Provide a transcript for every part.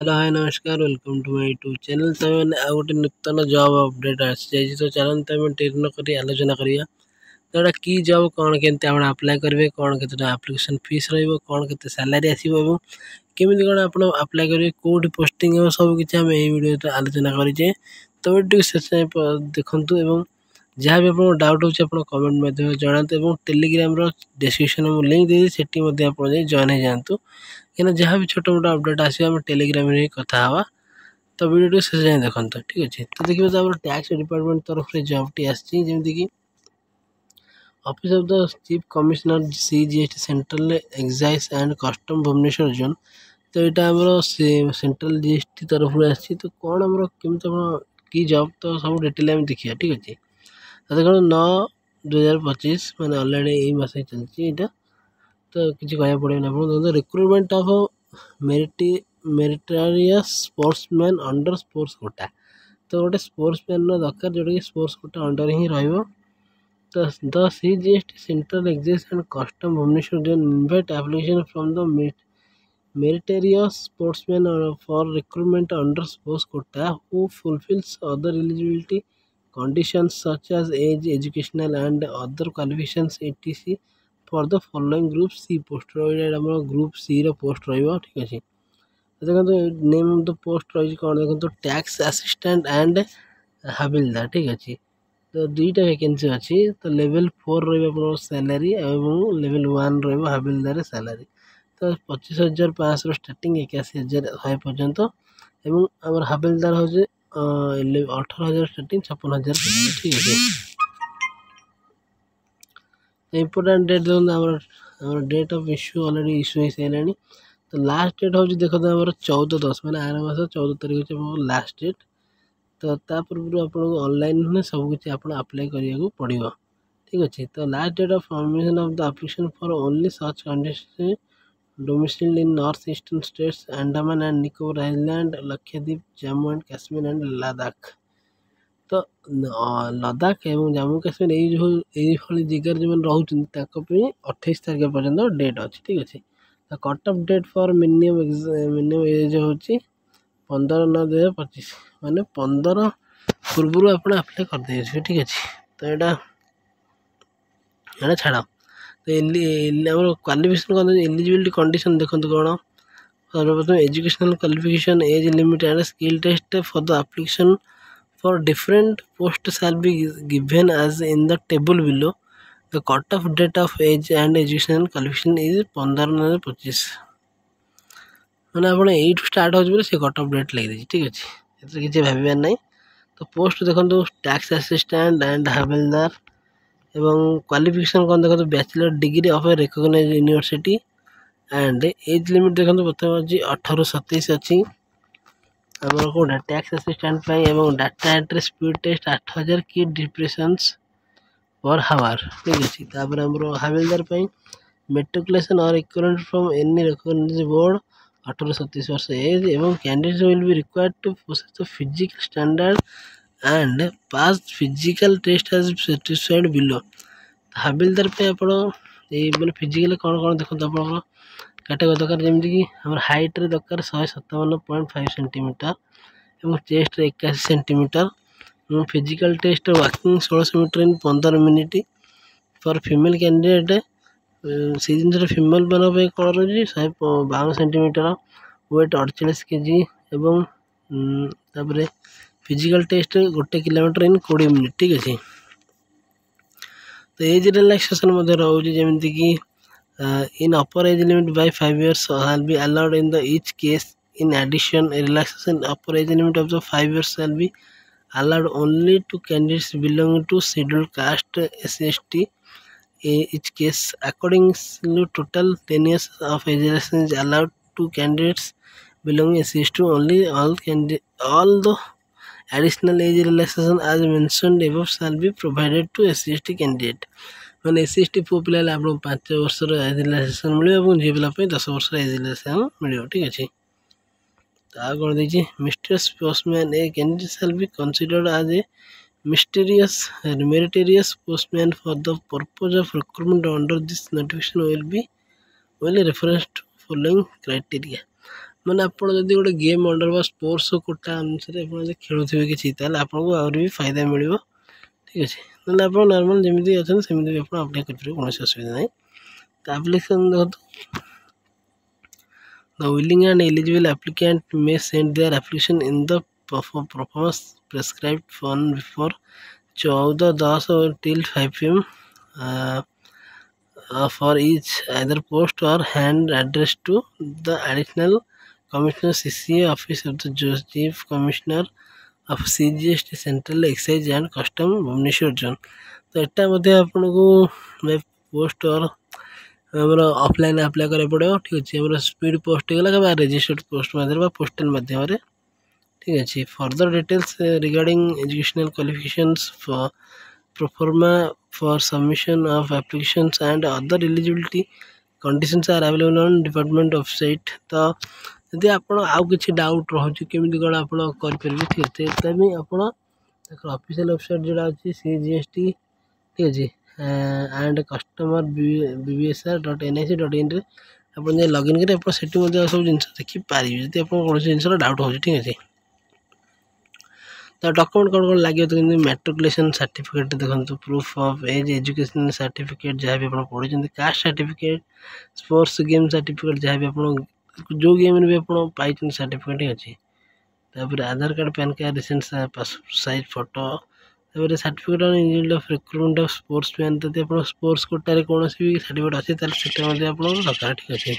Hello hi नमस्कार welcome to my YouTube channel. तो मैंने आ गोटे नूतन जॉब अपडेट आसी तो चलते आम टेन कर आलोचना करिया तो एटा की जॉब कौन केमती आप अप्लाई करेंगे कौन के आप्लिकेसन फीस रौन के सैलरी आसो केमी कौन आप अप्लाई करेंगे कौट पोस्टिंग सब किसी आम यही वीडियो आलोचना करें। तो वीडियो देखूँ एवं जहाँ भी आप डाउट हो कमेंट माध्यम जनातु टेलीग्राम डिस्क्रिप्शन में लिंक दे आप जॉइन हो जातु कहीं जहाँ भी छोट मोट अपडेट आस टेलीग्राम में कथा हवा। तो वीडियो शेष जाए देखो ठीक अच्छे। तो देखिए तो टैक्स डिपार्टमेंट तरफ से जॉब टी आमती office of the chief commissioner CGST central excise and custom Bhubaneswar zone. तो यहाँ आमर सेंट्रल GST तरफ आसी तो कौन आम कि जॉब तो सब डिटेल आम देखिए ठीक अच्छे। तो देखो 9/2025 मैंने अलरेडी यही मस चलती यहाँ तो किसी कह पड़े आप recruitment of meritorious sportsman under sports quota. तो गोटे स्पोर्ट्समैन दरकार जोटा कि स्पोर्ट्स कोटा अंडर ही रहिबो। तो the CGST central excise and custom Bhubaneswar zone invite application from the meritorious sportsmen for recruitment under sports quota who fulfills other eligibility conditions such as age, educational and other qualifications etc for the following group C post group C post ठीक अच्छे। देखो name of the post रही कौन देखो tax assistant and havildar ठीक अच्छे। तो दुईटा वैकेंसी अच्छी तो लेवल 4 रहा सैलरी और लेवल 1 रहा हाबिलदार सैलरी। तो 25,500 स्टार्टिंग 81,100 पर्यंत एवं आम हाबिलदार हूँ 18,000 स्टार्टिंग 56,000 ठीक अच्छे। इम्पोर्टाट डेट देखो date of issue already issue हो सारे। तो लास्ट डेट हूँ देखो आम 14/10 मैंने आर मास 14 तारीख अच्छे लास्ट डेट। तो पूर्व आपको ऑनलाइन सबकि आप अप्लाई करा पड़ो ठीक अच्छे। तो last date of submission of the application for only such condition domiciled in north eastern states Andaman and Nicobar island Lakshadweep Jammu and Kashmir and Ladakh. तो लद्दाख एवं जम्मू काश्मीर यही जगह जो रोच 28 तारीख पर्यटन डेट अच्छे ठीक अच्छे। तो cut off date for minimum age हूँ 15/9/2025 माने 15 पूर्व आप अप्लाई करदे ठीक अच्छे। तो यहाँ छाड़ तो क्वालिफिकेशन कौन एलिजिबिलिटी कंडीशन देखो कौन सर्वप्रथम educational qualification age limit and skill test for the application for different post shall be given as in the table below. The cut off date of age and educational qualification is 15/9/25 मैंने आप start हो से cut off date लगे ठीक अच्छे ये किसी भावार ना। तो पोस्ट देखो टैक्स असिस्टेंट एंड हाबिलदार एवं क्वालिफिकेशन कौन देखो bachelor degree of a recognised university and age limit देखो प्रथम अच्छी 18-27 अच्छी आम कौटा टैक्स असिस्टेंट एवं डाटा एंट्री स्पीड टेस्ट 8,000 की डिप्रेशंस पर हावर ठीक अच्छे। आम हाबिलदार matriculation or equivalent from any recognised board 18-37 वर्ष एज एवं candidate will be required to possess the physical standard and pass physical test as specified below. हाबिलदार पे आप मैंने फिजिकल कौन कौन देखो आप कैटेगरी दरकार जमीक कि आम हाइट रे दरकार 157.5 सेंटीमीटर और चेस्ट 81 सेंटीमीटर और physical test walking 1600 metre in 15 minute for female candidate से जिन फीमेल मान कौन रही 152 सेंटीमीटर वेट 48 kg एवं physical test 1 kilometre in 20 minute ठीक अच्छे। तो एज रिलैक्सेशन रोचे जमीक कि in upper age limit by 5 years shall be allowed in the each case. In addition, a relaxation upper age limit of the 5 years shall be allowed only to candidates belonging to scheduled caste SC/ST. Each case, according to total 10 years of age relaxation is allowed to candidates belonging SC/ST only. All the additional age relaxation as mentioned above shall be provided to SC/ST candidate. मैंने SC/ST पुओ पिला आप 5 वर्षर age relaxation मिले और झील पिला 10 वर्ष age relaxation मिले ठीक अच्छे। तो कौन देखिए mysterious postman a candidate shall be considered as a meritorious postman for the purpose of recruitment under this notification will reference to following criteria. ମାନେ ଆପଣ ଯଦି ଗୋଟେ गेम अंडर ବା स्पोर्ट्स कोटा अनुसार ଆପଣ ଯଦି ଖେଳୁଥିବେ କିଛି ତାହେଲେ ଆପଣଙ୍କୁ ଆହୁରି ବି फायदा ମିଳିବ ଠିକ୍ ଅଛି। ନହେଲେ ଆପଣ ନର୍ମାଲ ଯେମିତି ଅଛନ୍ତି ସେମିତି ବି ଆପଣ ଆପ୍ଲାଏ କରିପାରିବେ କୌଣସି ଅସୁବିଧା ନାହିଁ। ତ ଆପ୍ଲିକେସନ୍ ଦେଖନ୍ତୁ The willing and eligible applicant may send their application in the performance prescribed on before 14 till 5 p.m. uh, for each either post or hand addressed to the additional commissioner CCA office of the chief commissioner of CGST Central Excise and Custom Bhubaneswar Zone। तो एटा मध्य आपको post और आमर offline apply करा पड़ो ठीक अच्छे आम speed post होगा रजिस्टर्ड पोस्ट मध्यम पोस्टल मध्यम ठीक अच्छे। Further details regarding educational qualifications proforma for submission of applications and other eligibility conditions are available on department website। तो यदि आपण आउ किसी डाउट रोचे केमी कौन आप करेंगे ठीक है तभी आप ऑफिशियल वेबसाइट जोड़ा अच्छी CGST ठीक अच्छे एंड कस्टमर BBSR.nic.in आप लॉगिन करें आप सब जिन देखिपारे जब आप कौन जिन डाउट हो ठीक अच्छे। तो डॉक्यूमेंट कौन कौन लगे तो मैट्रिकुलेशन सर्टिफिकेट देखो proof of age education certificate जहाँ भी आप पढ़े caste certificate sports game certificate जहाँ भी आप जो गेम भी आप पाई सर्टिफिकेट अच्छे। Aadhaar card PAN card recent passport size photo certificate on individual of recruitment of sportsman जब आप स्पोर्ट्स कोटा कौन भी सर्टिफिकेट अच्छे दरकार ठीक अच्छे।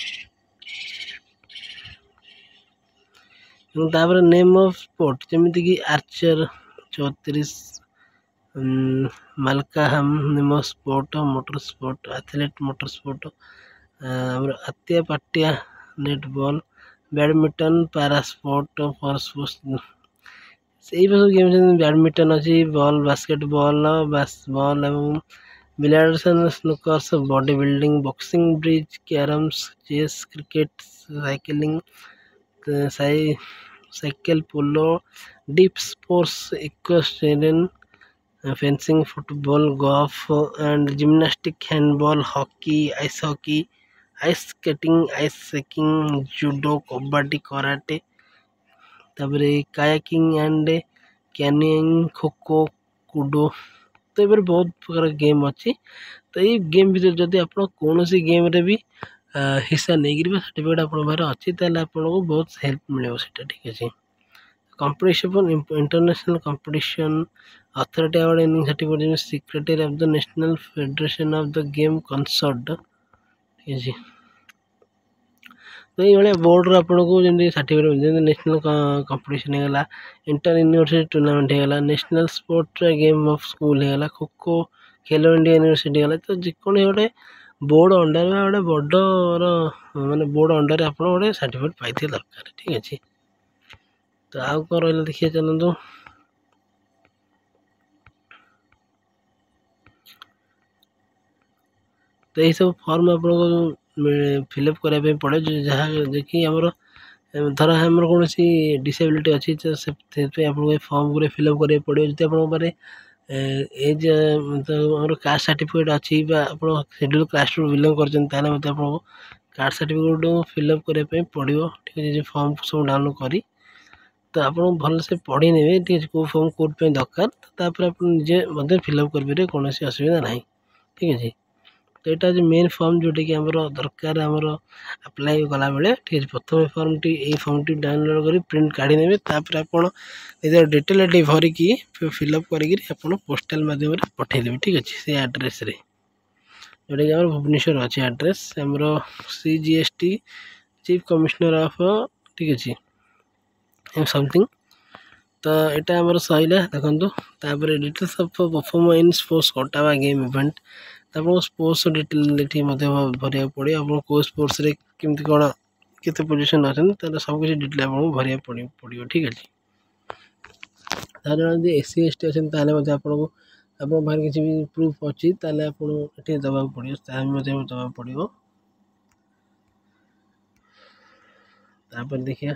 नेम ऑफ स्पोर्ट जमीक archer 34 mallakhamb name of sport motor sport athlete motor sport atya patya netball badminton para sport for sports से गेम बैडमिंटन अच्छी बॉल बास्केटबॉल बॉल एवं billiards snookers body building boxing bridge carroms chess cricket cycling cycle polo deep sports equestrian fencing football golf and gymnastic handball hockey ice skating ice skating judo kabaddi karate kayaking and canoeing kho kho Koodo. तो ये बहुत प्रकार game अच्छी। तो ये game भर जब आप कौन सी गेम रे भी हिस्सा नहीं गिर सर्टिफिकेट आप अच्छी आपको बहुत हेल्प मिले ठीक अच्छे। competition international competition authority award and certificate secretary of the national federation of the game concert ठीक है। तो ये बोर्ड आपको जमी सर्टिफिकेट मिलते नेशनल कंपटीशन होगा इंटर यूनिवर्सिटी टूर्नामेंट होगा national sports game of school होगा खो खो खेलो इंडिया यूनिवर्सिटी होगा। तो जिको गोटे बोर्ड अंडर गोटे बड़र मानने बोर्ड अंडर आप गोटे सर्टिफिकेट पाई दरकार ठीक अच्छे। तो आउ कौन रहा देखिए चलते तो यही सब फॉर्म आपको फिलअप कराया पड़े जहाँ देखिए आमर धर आम कौन सी डिसेबिलिटी अच्छी तो से आपको फॉर्म को फिलअप कराया पड़ो जो आप एज तो कास्ट सर्टिफिकेट अच्छी आप शेड्यूल कास्ट बिलंग कर कास्ट सर्टिफिकेट फिलअप कराया पड़ो ठीक है। फॉर्म सब डाउनलोड करी तो आप भल से पढ़ी ने ठीक है कौ फॉर्म कौट दरकार तापर आप निजे फिलअप करेंगे कौन असुविधा ना ठीक है। तो यहाँ जो मेन फॉर्म जोटा कि दरकार आमर अप्लाई कला बेले ठीक है प्रथम form T form T download कर प्रिंट काढ़ी ने आप निजर डिटेल भरिकी फिलअप कर पोस्टाल मध्यम पठेदेवे ठीक अच्छे से एड्रेस जोटा कि भुवनेश्वर अच्छे एड्रेस आमर CGST चीफ कमिश्नर ऑफ ठीक अच्छे समथिंग। तो यहाँ आमर सैला देखो details of perform in sports quota game event तो आपको स्पोर्ट्स डिटेल भरिया पड़े आप स्पोर्ट्स केमती कौन केते पोजिशन अच्छा सब किसी डिटेल आपको भरिया पड़ो ठीक अच्छे। जब SC ST अच्छे आपको बाहर किसी भी प्रूफ अच्छी आपको ये दबा पड़ो दबा पड़ो। देखिए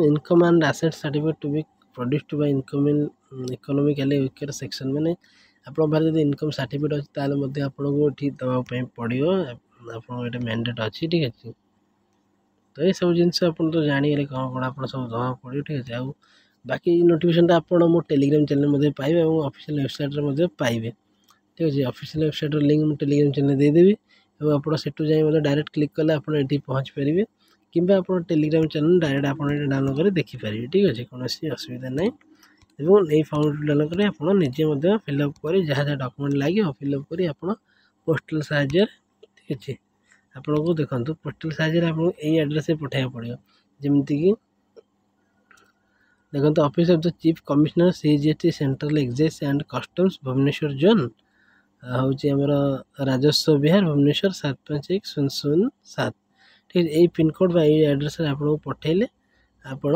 income and asset certificate to be produced by economically weaker section माने ଆପଣଙ୍କ ପାଖରେ ଯଦି ଇନକମ୍ ସାର୍ଟିଫିକେଟ୍ ଅଛି ତାହେଲେ ମଧ୍ୟ ଆପଣଙ୍କୁ ଏଠି ଦେବା ପାଇଁ ପଡ଼ିବ, ଆପଣଙ୍କ ଏଇଟା ମ୍ୟାଣ୍ଡେଟ୍ ଅଛି। ଠିକ୍ ଅଛି, ତ ଏସବୁ ଜିନିଷ ଆପଣ ତ ଜାଣିଗଲେ କ'ଣ ଆପଣ ସବୁ ଦେବାକୁ ପଡ଼ିବ। ଠିକ୍ ଅଛି, ଆଉ ବାକି ନୋଟିଫିକେସନ୍ଟା ଆପଣ ମୋ ଟେଲିଗ୍ରାମ ଚ୍ୟାନେଲ୍ ମଧ୍ୟ ପାଇବେ ଏବଂ ଅଫିସିଆଲ୍ ୱେବସାଇଟ୍ରେ ମଧ୍ୟ ପାଇବେ। ଠିକ୍ ଅଛି, ଅଫିସିଆଲ୍ ୱେବସାଇଟ୍ର ଲିଙ୍କ୍ ମୁଁ ଟେଲିଗ୍ରାମ ଚ୍ୟାନେଲ୍ ଦେଇଦେବି ଏବଂ ଆପଣ ସେଠୁ ଯାଇ ମଧ୍ୟ ଡାଇରେକ୍ଟ କ୍ଲିକ୍ କଲେ ଆପଣ ଏଠି ପହଞ୍ଚି ପାରିବେ, କିମ୍ବା ଆପଣ ଟେଲିଗ୍ରାମ ଚ୍ୟାନେଲ୍ ଡାଇରେକ୍ଟ ଆପଣ ଏଠି ଡାଉନଲୋଡ଼୍ କରି ଦେଖିପାରିବେ। ଠିକ୍ ଅଛି, କୌଣସି ଅସୁବିଧା ନାହିଁ। ଏବଂ ଏଇ ଫର୍ମଟି ଡାଉନଲୋଡ଼୍ କରି ଆପଣ ନିଜେ ମଧ୍ୟ ଫିଲ୍ଅପ୍ କରି ଯାହା ଡକ୍ୟୁମେଣ୍ଟ ଲାଗିବ ଫିଲ୍ଅପ୍ କରି ଆପଣ ପୋଷ୍ଟାଲ୍ ସାହାଯ୍ୟରେ, ଠିକ୍ ଅଛି, ଆପଣଙ୍କୁ ଦେଖନ୍ତୁ ପୋଷ୍ଟାଲ୍ ସାହାଯ୍ୟରେ ଆପଣଙ୍କୁ ଏଇ ଆଡ୍ରେସ୍ରେ ପଠାଇବାକୁ ପଡ଼ିବ। ଯେମିତିକି ଦେଖନ୍ତୁ, office of the chief commissioner CGST central excise and customs Bhubaneswar zone ହେଉଛି ଆମର ରାଜସ୍ୱ ବିହାର ଭୁବନେଶ୍ୱର 751007। ଠିକ୍ ଅଛି, ଏଇ ପିନ୍କୋଡ଼୍ ବା ଏଇ ଆଡ୍ରେସ୍ରେ ଆପଣଙ୍କୁ ପଠାଇଲେ ଆପଣ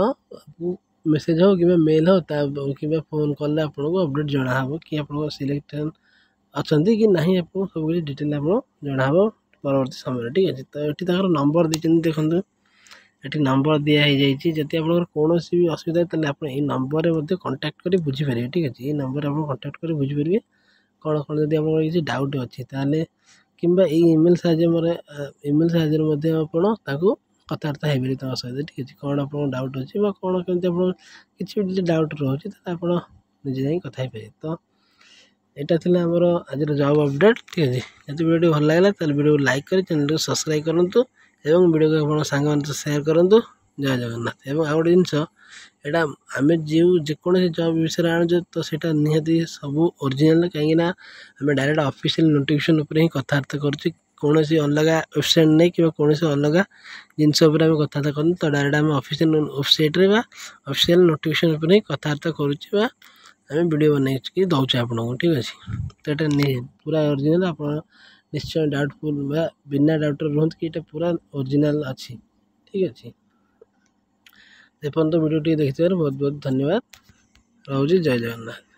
ମେସେଜ୍ ହେଉ କିମ୍ବା ମେଲ୍ ହେଉ କିମ୍ବା ଫୋନ୍ କଲେ ଆପଣଙ୍କୁ ଅପଡ଼େଟ୍ ଜଣାହେବ କି ଆପଣଙ୍କ ସିଲେକ୍ସନ୍ ଅଛନ୍ତି କି ନାହିଁ। ଆପଣଙ୍କୁ ସବୁ କିଛି ଡିଟେଲ୍ ଆପଣ ଜଣାହେବ ପରବର୍ତ୍ତୀ ସମୟରେ। ଠିକ୍ ଅଛି, ତ ଏଠି ତାଙ୍କର ନମ୍ବର ଦେଇଛନ୍ତି, ଦେଖନ୍ତୁ ଏଠି ନମ୍ବର ଦିଆ ହେଇଯାଇଛି। ଯଦି ଆପଣଙ୍କର କୌଣସି ବି ଅସୁବିଧା ତାହେଲେ ଆପଣ ଏଇ ନମ୍ବରରେ ମଧ୍ୟ କଣ୍ଟାକ୍ଟ କରି ବୁଝିପାରିବେ। ଠିକ୍ ଅଛି, ଏଇ ନମ୍ବରରେ ଆପଣ କଣ୍ଟାକ୍ଟ କରି ବୁଝିପାରିବେ କ'ଣ ଯଦି ଆପଣଙ୍କର କିଛି ଡାଉଟ୍ ଅଛି ତାହେଲେ, କିମ୍ବା ଏଇ ଇମେଲ୍ ସାହାଯ୍ୟରେ ମଧ୍ୟ ଆପଣ ତାକୁ କଥାବାର୍ତ୍ତା ହେଇପାରିବେ ତାଙ୍କ ସହିତ। ଠିକ୍ ଅଛି, କ'ଣ ଆପଣଙ୍କ ଡାଉଟ୍ ଅଛି ବା କ'ଣ କେମିତି ଆପଣ କିଛି ବି ଯଦି ଡାଉଟ୍ ରହୁଛି ତାହେଲେ ଆପଣ ନିଜେ ଯାଇ କଥା ହେଇପାରିବେ। ତ ଏଇଟା ଥିଲା ଆମର ଆଜିର ଜବ୍ ଅପଡ଼େଟ୍। ଠିକ୍ ଅଛି, ଯଦି ଭିଡ଼ିଓଟି ଭଲ ଲାଗିଲା ତାହେଲେ ଭିଡ଼ିଓକୁ ଲାଇକ୍ କରି ଚ୍ୟାନେଲକୁ ସବସ୍କ୍ରାଇବ୍ କରନ୍ତୁ ଏବଂ ଭିଡ଼ିଓକୁ ଆପଣଙ୍କ ସାଙ୍ଗମାନଙ୍କ ସହ ସେୟାର କରନ୍ତୁ। ଜୟ ଜଗନ୍ନାଥ। ଏବଂ ଆଉ ଗୋଟେ ଜିନିଷ, ଏଇଟା ଆମେ ଯେକୌଣସି ଜବ୍ ବିଷୟରେ ଆଣୁଛୁ ତ ସେଇଟା ନିହାତି ସବୁ ଓରିଜିନାଲ୍, କାହିଁକିନା ଆମେ ଡାଇରେକ୍ଟ ଅଫିସିଆଲ୍ ନୋଟିଫିକେସନ୍ ଉପରେ ହିଁ କଥାବାର୍ତ୍ତା କରୁଛୁ। କୌଣସି ଅଲଗା ୱେବସାଇଟ୍ ନେଇ କିମ୍ବା କୌଣସି ଅଲଗା ଜିନିଷ ଉପରେ ଆମେ କଥାବାର୍ତ୍ତା କରୁଛୁ। ତ ଡାଇରେକ୍ଟ ଆମେ ଅଫିସିଆଲ୍ ୱେବସାଇଟ୍ରେ ବା ଅଫିସିଆଲ୍ ନୋଟିଫିକେସନ୍ ଉପରେ ହିଁ କଥାବାର୍ତ୍ତା କରୁଛୁ ବା ଆମେ ଭିଡ଼ିଓ ବନେଇକି ଦେଉଛୁ ଆପଣଙ୍କୁ। ଠିକ୍ ଅଛି, ତ ଏଇଟା ପୁରା ଓରିଜିନାଲ୍। ଆପଣ ନିଶ୍ଚୟ ଡାଉଟଫୁଲ୍ ବା ବିନା ଡାଉଟ୍ରେ ରୁହନ୍ତୁ କି ଏଇଟା ପୁରା ଓରିଜିନାଲ୍ ଅଛି। ଠିକ୍ ଅଛି, ଏପର୍ଯ୍ୟନ୍ତ ଭିଡ଼ିଓଟି ଦେଖିଥିବାରୁ ବହୁତ ବହୁତ ଧନ୍ୟବାଦ। ରହୁଛି, ଜୟ ଜଗନ୍ନାଥ।